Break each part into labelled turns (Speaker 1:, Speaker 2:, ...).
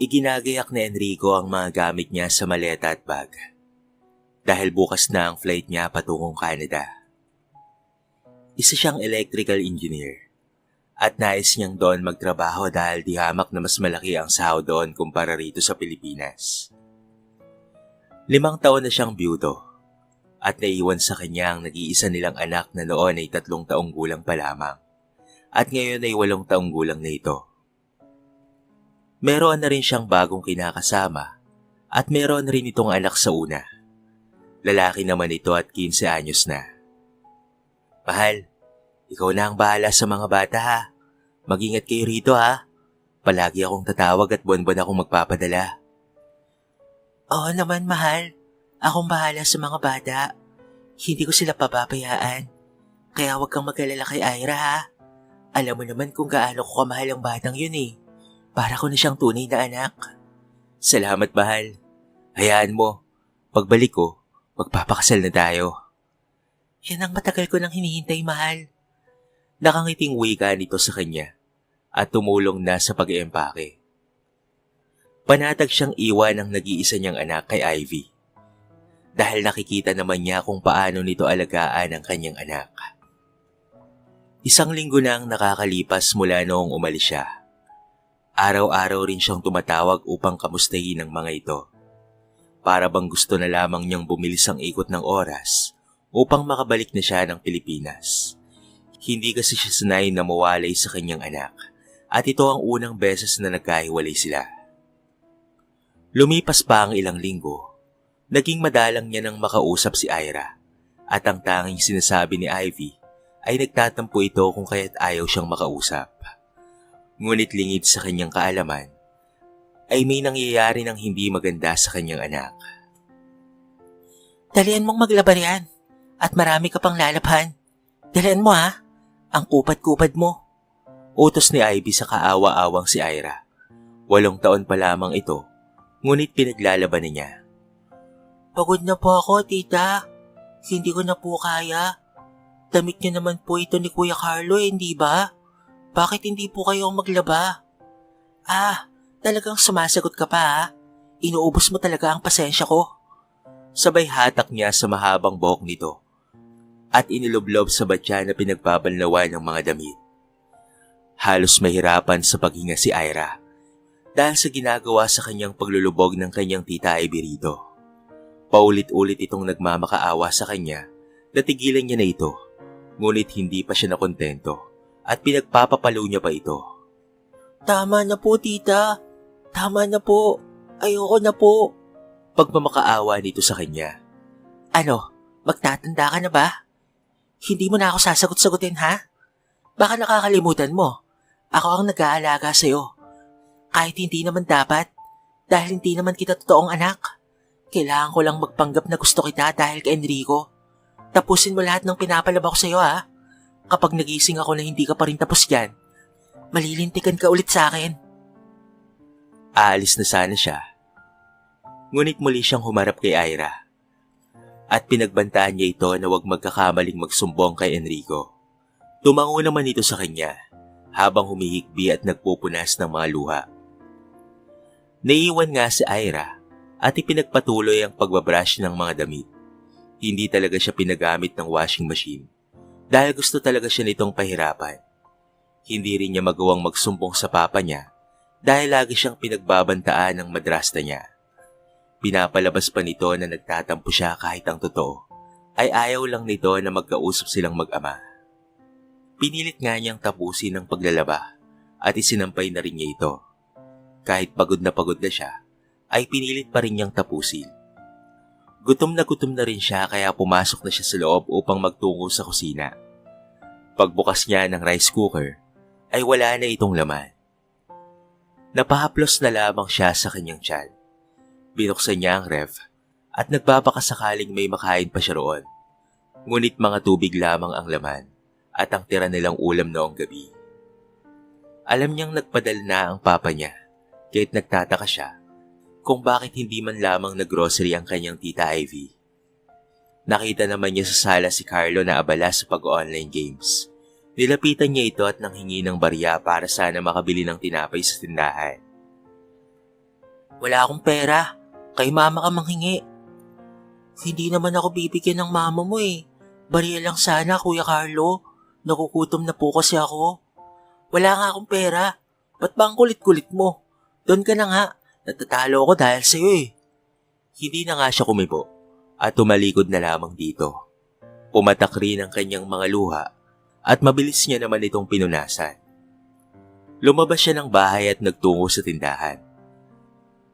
Speaker 1: Iginagayak ni Enrico ang mga gamit niya sa maleta at bag. Dahil bukas na ang flight niya patungong Canada. Isa siyang electrical engineer. At nais niyang doon magtrabaho dahil di hamak na mas malaki ang sahod doon kumpara rito sa Pilipinas. 5 taon na siyang byudo. At naiwan sa kanya ang nag-iisa nilang anak na noon ay 3 taong gulang pa lamang. At ngayon ay 8 taong gulang na ito. Meron na rin siyang bagong kinakasama at meron rin itong anak sa una. Lalaki naman ito at 15 anyos na. Mahal, ikaw na ang bahala sa mga bata ha. Mag-ingat kayo rito ha. Palagi akong tatawag at buwan-buwan akong magpapadala. Oo naman mahal, akong bahala sa mga bata. Hindi ko sila pababayaan. Kaya huwag kang mag-alala kay Ira ha. Alam mo naman kung gaano ko kamahal ang batang yun eh. Para ko na siyang tunay na anak. Salamat mahal. Hayaan mo, pagbalik ko, magpapakasal na tayo. Yan ang matagal ko nang hinihintay mahal. Nakangiting wika nito sa kanya at tumulong na sa pag-iempake. Panatag siyang iwan ang nag-iisa niyang anak kay Ivy. Dahil nakikita naman niya kung paano nito alagaan ang kanyang anak. 1 linggo na ang nakakalipas mula noong umalis siya. Araw-araw rin siyang tumatawag upang kamustahin ang mga ito. Para bang gusto na lamang niyang bumilis ang ikot ng oras upang makabalik na siya ng Pilipinas. Hindi kasi siya sanay na mawalay sa kanyang anak at ito ang unang beses na nagkahiwalay sila. Lumipas pa ang ilang linggo, naging madalang niya nang makausap si Ira at ang tanging sinasabi ni Ivy ay nagtatampo ito kung kaya't ayaw siyang makausap. Ngunit lingid sa kanyang kaalaman, ay may nangyayari ng hindi maganda sa kanyang anak. Dalian mong maglaban yan at marami ka pang lalabhan. Dalian mo ha, ang kupad-kupad mo. Utos ni Ivy sa kaawa-awang si Ira. 8 taon pa lamang ito, ngunit pinaglalaban niya. Pagod na po ako, tita. Hindi ko na po kaya. Damit niyo naman po ito ni Kuya Carlo, hindi ba? Bakit hindi po kayo maglaba? Talagang sumasagot ka pa ha? Inuubos mo talaga ang pasensya ko. Sabay hatak niya sa mahabang buhok nito at inilublob sa batya na pinagbabanlawan ng mga damit. Halos mahirapan sa paghinga si Ira dahil sa ginagawa sa kanyang paglulubog ng kanyang tita Ivy rito. Paulit-ulit itong nagmamakaawa sa kanya na tigilan niya na ito, ngunit hindi pa siya nakontento. At pinagpapapalo niya pa ito. Tama na po, tita. Tama na po. Ayoko na po. Pagmamakaawa nito sa kanya. Ano, magtatanda ka na ba? Hindi mo na ako sasagot-sagutin, ha? Baka nakakalimutan mo. Ako ang nag-aalaga sa'yo. Kahit hindi naman dapat, dahil hindi naman kita totoong anak. Kailangan ko lang magpanggap na gusto kita dahil kay Enrico. Tapusin mo lahat ng pinapalaba ko sa'yo, ha? Kapag nagising ako na hindi ka pa rin tapos yan, malilintikan ka ulit sa akin. Aalis na sana siya. Ngunit muli siyang humarap kay Ira. At pinagbantaan niya ito na huwag magkakamaling magsumbong kay Enrico. Tumango naman ito sa kanya habang humihikbi at nagpupunas ng mga luha. Naiiwan nga si Ira at ipinagpatuloy ang pagbabrush ng mga damit. Hindi talaga siya pinagamit ng washing machine. Dahil gusto talaga siya nitong pahirapan. Hindi rin niya magawang magsumbong sa papa niya dahil lagi siyang pinagbabantaan ng madrasta niya. Pinapalabas pa nito na nagtatampo siya kahit ang totoo ay ayaw lang nito na magkausap silang mag-ama. Pinilit nga niyang tapusin ang paglalaba at isinampay na rin niya ito. Kahit pagod na siya, ay pinilit pa rin niyang tapusin. Gutom na rin siya kaya pumasok na siya sa loob upang magtungo sa kusina. Pagbukas niya ng rice cooker, ay wala na itong laman. Napahaplos na lamang siya sa kanyang tiyan. Binuksan niya ang ref at nagbabakasakaling may makain pa siya roon. Ngunit mga tubig lamang ang laman at ang tira nilang ulam noong gabi. Alam niyang nagpadala na ang papa niya, kaya't nagtataka siya kung bakit hindi man lamang naggrocery ang kanyang tita Ivy. Nakita naman niya sa sala si Carlo na abala sa pag-online games. Nilapitan niya ito at nanghingi ng barya para sana makabili ng tinapay sa tindahan. Wala akong pera. Kay mama ka manghingi. Hindi naman ako bibigyan ng mama mo eh. Bariya lang sana, Kuya Carlo. Nakukutom na po kasi ako. Wala nga akong pera. Ba't ba ang kulit-kulit mo? Doon ka na nga. Natatalo ako dahil sa'yo eh. Hindi na nga siya kumibo at tumalikod na lamang dito. Pumatak rin ang kanyang mga luha at mabilis niya naman itong pinunasan. Lumabas siya ng bahay at nagtungo sa tindahan.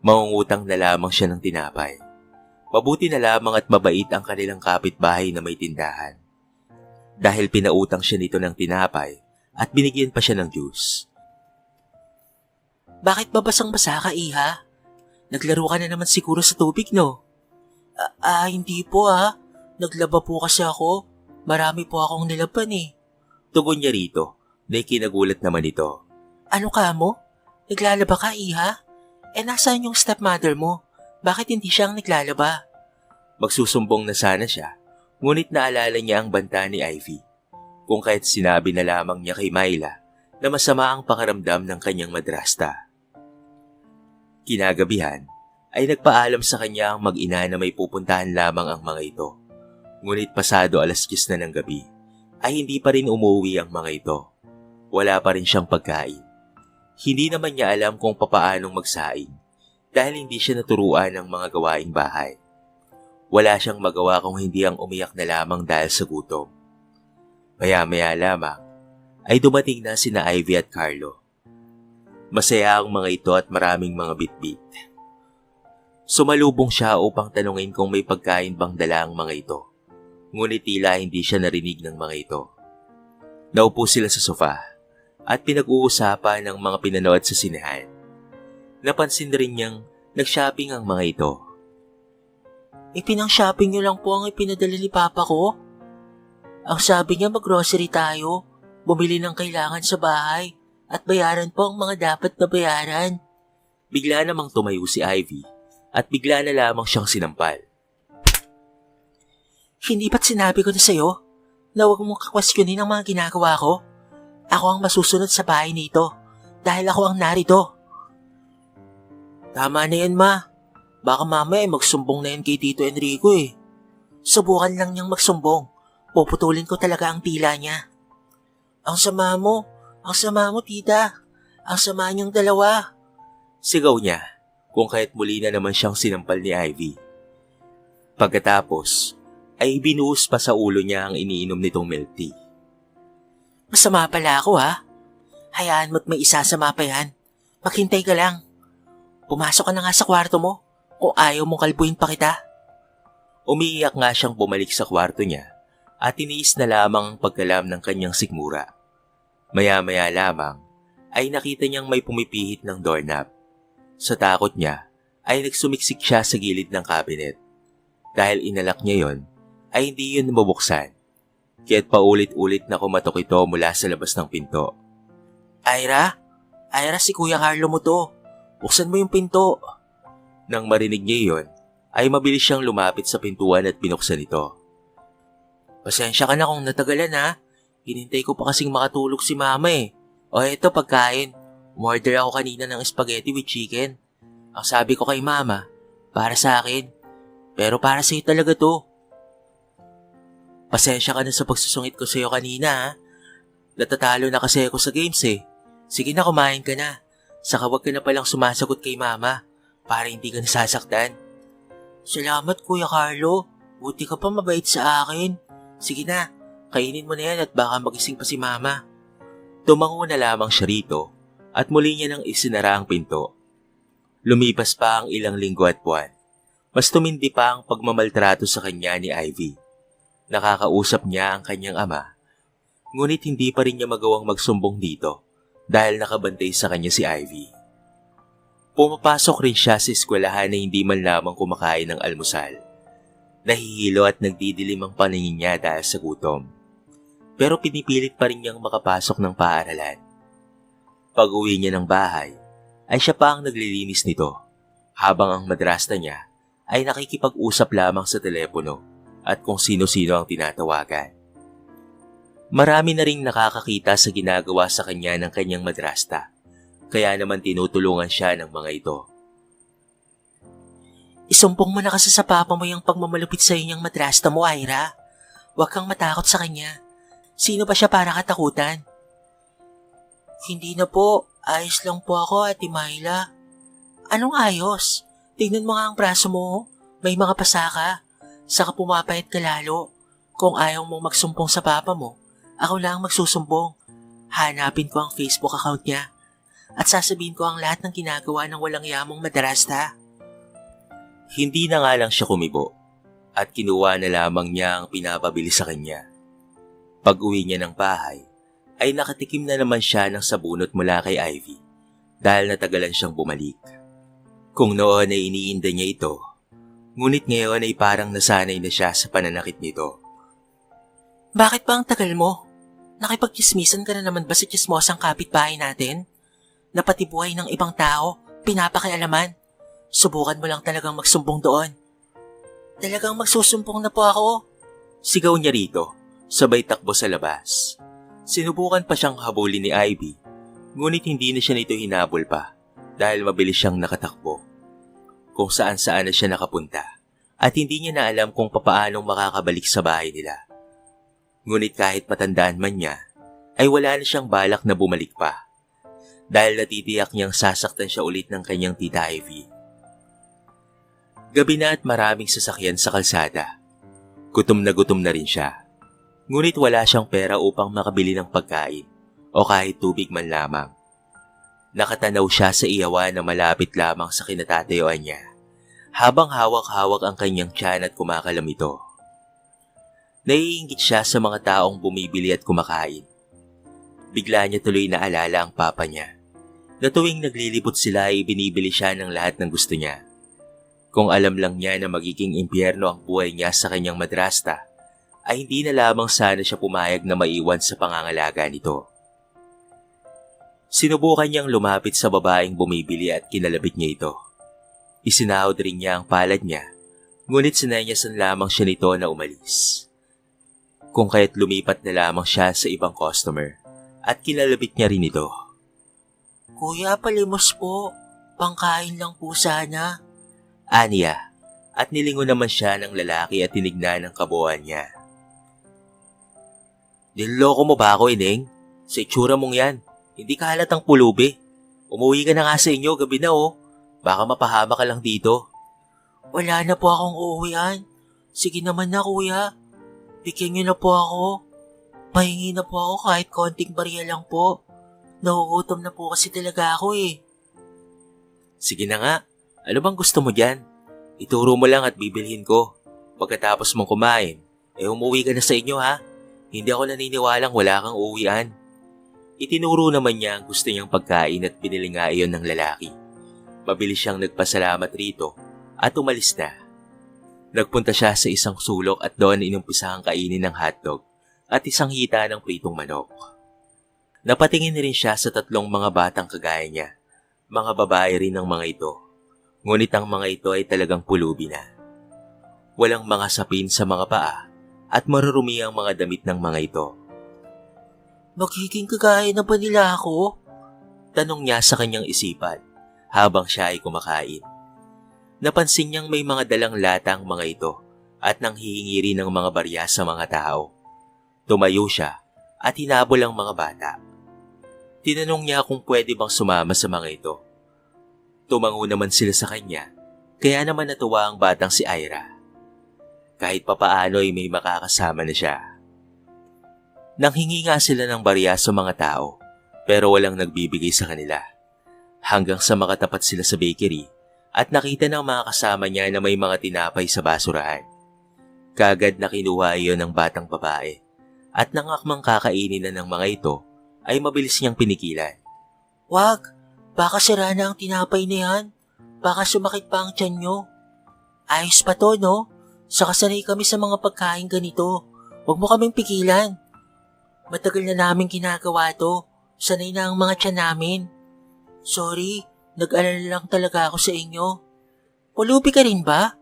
Speaker 1: Mangungutang na lamang siya ng tinapay. Mabuti na lamang at mabait ang kanilang kapitbahay na may tindahan. Dahil pinautang siya nito ng tinapay at binigyan pa siya ng juice. Bakit ba basang-basa ka, Iha? Naglaro ka na naman siguro sa tubig, no? Hindi po Naglaba po kasi ako. Marami po akong nilaban eh. Tugon niya rito, na ikinagulat naman ito. Ano ka mo? Naglalaba ka, Iha? Nasaan yung stepmother mo? Bakit hindi siya ang naglalaba? Magsusumbong na sana siya, ngunit naalala niya ang banta ni Ivy. Kung kahit sinabi na lamang niya kay Myla na masama ang pakaramdam ng kanyang madrasta. Kinagabihan ay nagpaalam sa kanya ang mag-ina na may pupuntahan lamang ang mga ito. Ngunit pasado 10:00 na ng gabi ay hindi pa rin umuwi ang mga ito. Wala pa rin siyang pagkain. Hindi naman niya alam kung papaanong magsaing dahil hindi siya naturuan ng mga gawaing bahay. Wala siyang magawa kung hindi ang umiyak na lamang dahil sa gutom. Maya-maya lamang ay dumating na sina Ivy at Carlo. Masaya ang mga ito at maraming mga bitbit. Sumalubong siya upang tanungin kung may pagkain bang dala ang mga ito. Ngunit tila hindi siya narinig ng mga ito. Naupo sila sa sofa at pinag-uusapan ng mga pinanood sa sinehan. Napansin rin niyang nag-shopping ang mga ito. Ipinang-shopping niyo lang po ang ipinadala ni Papa ko. Ang sabi niya mag-grocery tayo, bumili ng kailangan sa bahay at bayaran po ang mga dapat na bayaran. Bigla namang tumayo si Ivy at bigla na lamang siyang sinampal. Hindi ba't sinabi ko na sa'yo na huwag mong kakwestiyonin ang mga ginagawa ko? Ako ang masusunod sa bahay nito dahil ako ang narito. Tama na yan, Ma. Baka mamaya magsumbong na yan kay Tito Enrico eh. Subukan lang niyang magsumbong. Puputulin ko talaga ang tila niya. Ang sama mo, tita. Ang sama niyong dalawa. Sigaw niya kung kahit muli na naman siyang sinampal ni Ivy. Pagkatapos ay binuhos pa sa ulo niya ang iniinom nitong milk tea. Masama pala ako Hayaan mo't may isasama pa yan. Maghintay ka lang. Pumasok ka na nga sa kwarto mo kung ayaw mong kalbuin pa kita. Umiiyak nga siyang bumalik sa kwarto niya at tiniis na lamang ang pagkalam ng kanyang sikmura. Maya-maya lamang ay nakita niyang may pumipihit ng doorknob. Sa takot niya ay nagsumiksik siya sa gilid ng cabinet. Dahil inalak niya yon, ay hindi yun mabuksan. Kaya't paulit-ulit na kumatok ito mula sa labas ng pinto. Ira, si Kuya Carlo mo to. Buksan mo yung pinto. Nang marinig niya yon, ay mabilis siyang lumapit sa pintuan at binuksan ito. Pasensya ka na kung natagalan Hinintay ko pa kasing makatulog si Mama eh. O eto pagkain. Umorder ako kanina ng spaghetti with chicken. Ang sabi ko kay Mama, para sa akin. Pero para sa'yo talaga to. Pasensya ka na sa pagsusungit ko sa'yo kanina Natatalo na kasi ako sa games eh. Sige na, kumain ka na. Saka wag ka na palang sumasagot kay Mama para hindi ka nasasaktan. Salamat Kuya Carlo. Buti ka pa mabait sa akin. Sige na, kainin mo na yan at baka magising pa si Mama. Tumango na lamang siya rito at muli niya nang isinara ang pinto. Lumipas pa ang ilang linggo at buwan. Mas tumindi pa ang pagmamaltrato sa kanya ni Ivy. Nakakausap niya ang kanyang ama, ngunit hindi pa rin niya magawang magsumbong dito dahil nakabantay sa kanya si Ivy. Pumapasok rin siya sa eskwelahan na hindi man lamang kumakain ng almusal. Nahihilo at nagdidilim ang paningin niya dahil sa gutom. Pero pinipilit pa rin niyang makapasok ng paaralan. Pag-uwi niya ng bahay, ay siya pa ang naglilinis nito, habang ang madrasta niya ay nakikipag-usap lamang sa telepono at kung sino-sino ang tinatawagan. Marami na ring nakakakita sa ginagawa sa kanya ng kanyang madrasta, kaya naman tinutulungan siya ng mga ito. Isumpong mo na kasi sa papa mo yung pagmamalupit sa'yo niyang madrasta mo, Ira. Huwag kang matakot sa kanya. Sino ba siya para katakutan? Hindi na po. Ayos lang po ako, Ate Myla. Anong ayos? Tingnan mo nga ang braso mo. May mga pasaka. Saka pumapayat ka lalo. Kung ayaw mong magsumpong sa papa mo, ako lang magsusumbong. Hanapin ko ang Facebook account niya at sasabihin ko ang lahat ng ginagawa ng walang yamong madrasta. Hindi na nga lang siya kumibo at kinuha na lamang niya ang pinapabili sa kanya. Pag-uwi niya ng bahay, ay nakatikim na naman siya ng sabunot mula kay Ivy dahil natagalan siyang bumalik. Kung noon ay iniinda niya ito, ngunit ngayon ay parang nasanay na siya sa pananakit nito. Bakit ba ang tagal mo? Nakipagkismisan ka na naman ba sa chismosang kapitbahay natin? Na pati buhay ng ibang tao, pinapakialaman. Subukan mo lang talagang magsumbong doon. Talagang magsusumbong na po ako. Sigaw niya rito, sabay takbo sa labas. Sinubukan pa siyang habulin ni Ivy, ngunit hindi na siya nito hinabol pa dahil mabilis siyang nakatakbo. Kung saan-saan na siya nakapunta at hindi niya na alam kung papaanong makakabalik sa bahay nila. Ngunit kahit matandaan man niya, ay wala na siyang balak na bumalik pa dahil natitiyak niyang sasaktan siya ulit ng kanyang tita Ivy. Gabi na at maraming sasakyan sa kalsada. Gutom na rin siya. Ngunit wala siyang pera upang makabili ng pagkain o kahit tubig man lamang. Nakatanaw siya sa iyawan na malapit lamang sa kinatatayuan niya habang hawak-hawak ang kanyang tiyan at kumakalam ito. Naiinggit siya sa mga taong bumibili at kumakain. Bigla niya tuloy naalala ang papa niya, na tuwing naglilibot sila ay binibili siya ng lahat ng gusto niya. Kung alam lang niya na magiging impyerno ang buhay niya sa kanyang madrasta, ay hindi na lamang sana siya pumayag na maiwan sa pangangalaga nito. Sinubukan niyang lumapit sa babaeng bumibili at kinalabit niya ito. Isinahod rin niya ang palad niya, ngunit sinenyasan lamang siya nito na umalis. Kung kaya't lumipat na lamang siya sa ibang customer at kinalabit niya rin ito. Kuya, palimos po. Pangkain lang po sana. Aniya, at nilingon naman siya ng lalaki at tinignan ang kabuuan niya. Niloloko mo ba ako, Ineng? Sa itsura mong yan, hindi ka halatang pulubi. Umuwi ka na nga sa inyo, gabi na oh. Baka mapahama ka lang dito. Wala na po akong uuwian. Sige naman na, kuya. Bigyan niyo na po ako. Pahingi na po ako kahit konting barya lang po. Nagugutom na po kasi talaga ako eh. Sige na nga. Ano bang gusto mo dyan? Ituro mo lang at bibilhin ko. Pagkatapos mong kumain, umuwi ka na sa inyo ha. Hindi ako naniniwalang wala kang uuwian. Itinuro naman niya ang gusto niyang pagkain at binili nga iyon ng lalaki. Mabilis siyang nagpasalamat rito at umalis na. Nagpunta siya sa isang sulok at doon inumpisahang kainin ng hotdog at isang hita ng pritong manok. Napatingin rin siya sa tatlong mga batang kagaya niya. Mga babae rin ang mga ito. Ngunit ang mga ito ay talagang pulubi na. Walang mga sapin sa mga paa at marurumi ang mga damit ng mga ito. Magiging kagaya na ba nila ako? Tanong niya sa kanyang isipan habang siya ay kumakain. Napansin niyang may mga dalang lata ang mga ito at nanghihingi rin ng mga barya sa mga tao. Tumayo siya at hinabol ang mga bata. Tinanong niya kung pwede bang sumama sa mga ito. Tumango naman sila sa kanya, kaya naman natuwa ang batang si Ira. Kahit papaano ay may makakasama na siya. Nanghingi nga sila ng barya sa mga tao, pero walang nagbibigay sa kanila. Hanggang sa makatapat sila sa bakery at nakita ng mga kasama niya na may mga tinapay sa basurahan. Kagad na kinuha iyon ng batang babae at nang akmang kakainin na ng mga ito ay mabilis niyang pinigilan. Wag! Baka sira na ang tinapay na yan. Baka sumakit pa ang tiyan nyo. Ayos pa to, no? Saka sanay kami sa mga pagkain ganito. Huwag mo kaming pigilan. Matagal na namin ginagawa to. Sanay na ang mga tiyan namin. Sorry, nag-alala lang talaga ako sa inyo. Pulubi ka rin ba?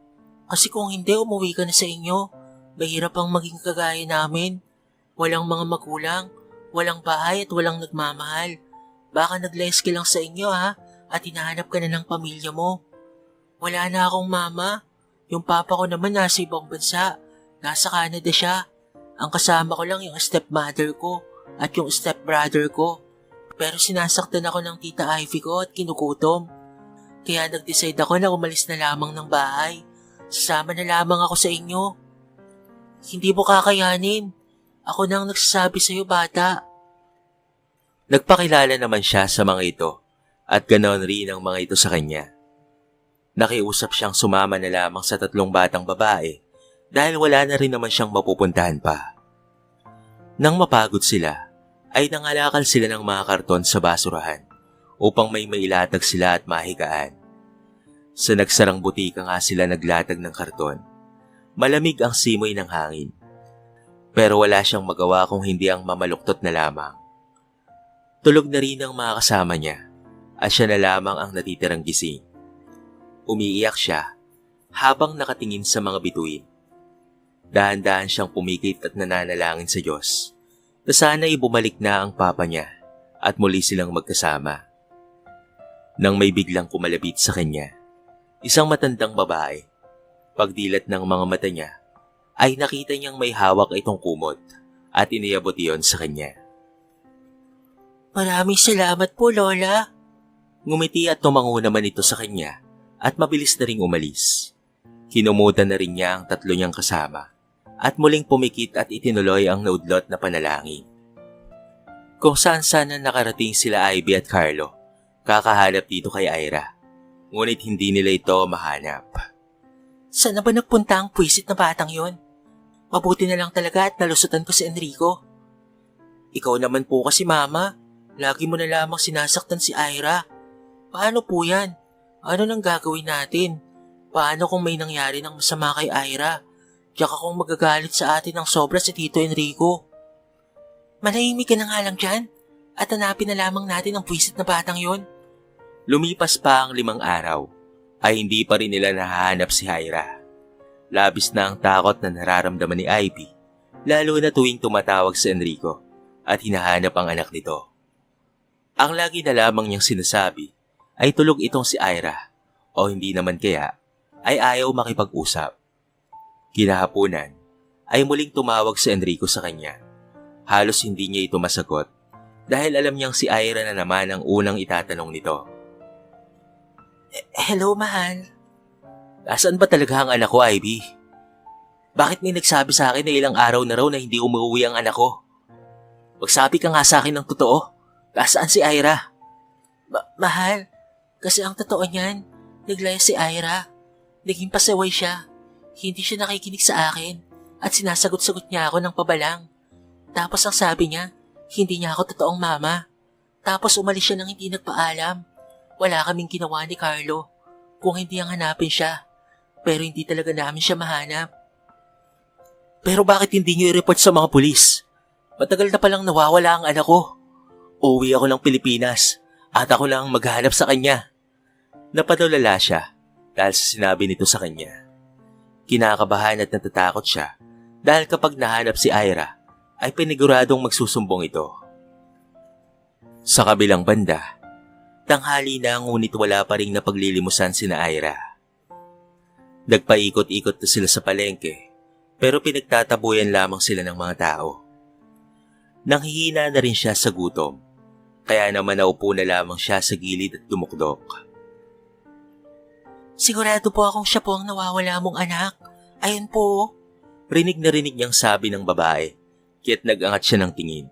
Speaker 1: Kasi kung hindi, umuwi ka na sa inyo. Mahirap ang maging kagaya namin. Walang mga magulang, walang bahay at walang nagmamahal. Baka nag-leski lang sa inyo ha, at hinahanap ka na ng pamilya mo. Wala na akong mama. Yung papa ko naman nasa ibang bansa. Nasa Canada siya. Ang kasama ko lang yung stepmother ko at yung stepbrother ko. Pero sinasaktan ako ng tita Ivy ko at kinukutom. Kaya nag-decide ako na umalis na lamang ng bahay. Sasama na lamang ako sa inyo. Hindi mo kakayanin. Ako nang nagsasabi sa'yo, bata. Nagpakilala naman siya sa mga ito at ganon rin ang mga ito sa kanya. Nakiusap siyang sumama na lamang sa 3 batang babae dahil wala na rin naman siyang mapupuntahan pa. Nang mapagod sila, ay nangalakal sila ng mga karton sa basurahan upang may mailatag sila at mahigaan. Sa nagsarang butika nga sila naglatag ng karton. Malamig ang simoy ng hangin. Pero wala siyang magawa kung hindi ang mamaluktot na lamang. Tulog na rin ang mga kasama niya at siya na lamang ang natitirang gising. Umiiyak siya habang nakatingin sa mga bituin. Dahan-dahan siyang pumikit at nananalangin sa Diyos na sana'y bumalik na ang papa niya at muli silang magkasama. Nang may biglang kumalapit sa kanya, isang matandang babae, pagdilat ng mga mata niya, ay nakita niyang may hawak itong kumot at iniabot iyon sa kanya. Maraming salamat po, Lola. Ngumiti at tumango naman ito sa kanya at mabilis na ring umalis. Kinumutan na rin niya ang 3 niyang kasama at muling pumikit at itinuloy ang naudlot na panalangin. Kung saan-saan nakarating sila Ivy at Carlo, kakahanap dito kay Ira. Ngunit hindi nila ito mahanap. Saan na ba nagpunta ang puwisit na batang yon? Mabuti na lang talaga at nalusutan ko si Enrico. Ikaw naman po kasi, Mama. Lagi mo na lamang sinasaktan si Ira. Paano po yan? Ano nang gagawin natin? Paano kung may nangyari ng masama kay Ira? Tsaka kung magagalit sa atin ng sobra si Tito Enrico. Manahimik ka na nga lang dyan at hanapin na lamang natin ang puwisit na batang yon. Lumipas pa ang 5 araw ay hindi pa rin nila nahahanap si Ira. Labis na ang takot na nararamdaman ni Ivy, lalo na tuwing tumatawag si Enrico at hinahanap ang anak nito. Ang lagi na lamang niyang sinasabi ay tulog itong si Ira o hindi naman kaya ay ayaw makipag-usap. Kinahaponan ay muling tumawag si Enrico sa kanya. Halos hindi niya ito masagot dahil alam niyang si Ira na naman ang unang itatanong nito. Hello, mahal. Nasaan ba talaga ang anak ko, Ivy? Bakit may nagsabi sa akin na ilang araw na raw na hindi umuwi ang anak ko? Magsabi ka nga sa akin ng totoo. Nasaan si Ira? Mahal, kasi ang totoo niyan, naglaya si Ira. Naging pasaway siya. Hindi siya nakikinig sa akin at sinasagot-sagot niya ako ng pabalang. Tapos ang sabi niya, hindi niya ako totoong mama. Tapos umalis siya nang hindi nagpaalam. Wala kaming ginawa ni Carlo kung hindi ang hanapin siya. Pero hindi talaga namin siya mahanap. Pero bakit hindi niyo i-report sa mga pulis? Matagal na palang nawawala ang anak ko. Uuwi ako ng Pilipinas at ako lang maghahanap sa kanya. Napadulala siya dahil sa sinabi nito sa kanya. Kinakabahan at natatakot siya dahil kapag nahanap si Ira ay piniguradong magsusumbong ito. Sa kabilang banda, tanghali na ngunit wala pa ring napaglilimusan sina Ira. Nagpaikot-ikot na sila sa palengke pero pinagtatabuyan lamang sila ng mga tao. Nanghihina na rin siya sa gutom, kaya naman naupo na lamang siya sa gilid at dumukdok. Sigurado po akong siya po ang nawawala mong anak. Ayun po. Rinig na rinig niyang sabi ng babae, kaya't nag-angat siya ng tingin.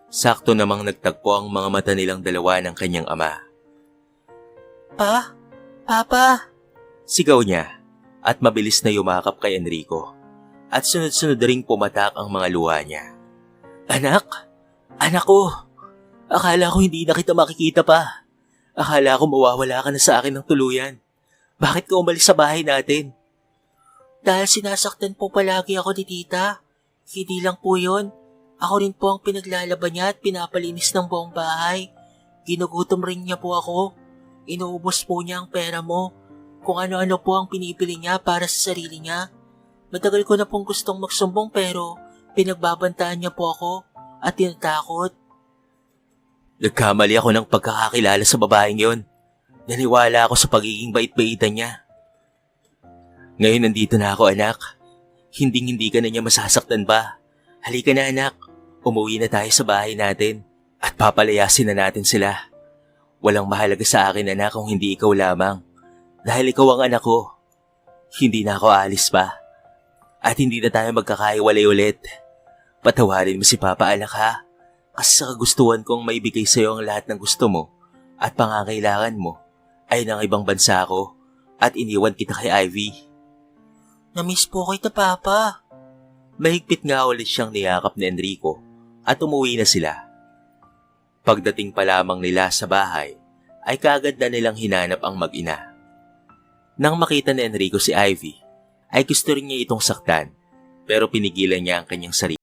Speaker 1: Sakto namang nagtagpo ang mga mata nilang dalawa ng kanyang ama. Papa! Sigaw niya at mabilis na yumakap kay Enrico at sunod-sunod ring pumatak ang mga luha niya. Anak! Anak ko! Akala ko hindi na kita makikita pa. Akala ko mawawala ka na sa akin ng tuluyan. Bakit ka umalis sa bahay natin? Dahil sinasaktan po palagi ako ni tita. Hindi lang po yun. Ako rin po ang pinaglalaban niya at pinapalinis ng buong bahay. Ginugutom rin niya po ako. Inuubos po niya ang pera mo. Kung ano-ano po ang pinipili niya para sa sarili niya. Matagal ko na pong gustong magsumbong pero pinagbabantaan niya po ako at tinatakot. Nagkamali ako ng pagkakakilala sa babaeng yon. Naniwala ako sa pagiging bait-baitan niya. Ngayon nandito na ako anak. Hindi ka na niya masasaktan ba? Halika na anak, umuwi na tayo sa bahay natin at papalayasin na natin sila. Walang mahalaga sa akin anak kung hindi ikaw lamang. Dahil ikaw ang anak ko. Hindi na ako aalis pa. At hindi na tayo magkakaiwalay ulit. Patawarin mo si Papa anak ha. Kasi sa kagustuhan kong maibigay sa iyo ang lahat ng gusto mo at pangangailangan mo ay ng ibang bansa ko at iniwan kita kay Ivy. Namiss po kita Papa. Mahigpit nga ulit siyang niyakap ni Enrico at umuwi na sila. Pagdating pa lamang nila sa bahay, ay kaagad na nilang hinanap ang mag-ina. Nang makita ni Enrico si Ivy, ay gusto rin niya itong saktan, pero pinigilan niya ang kanyang sarili.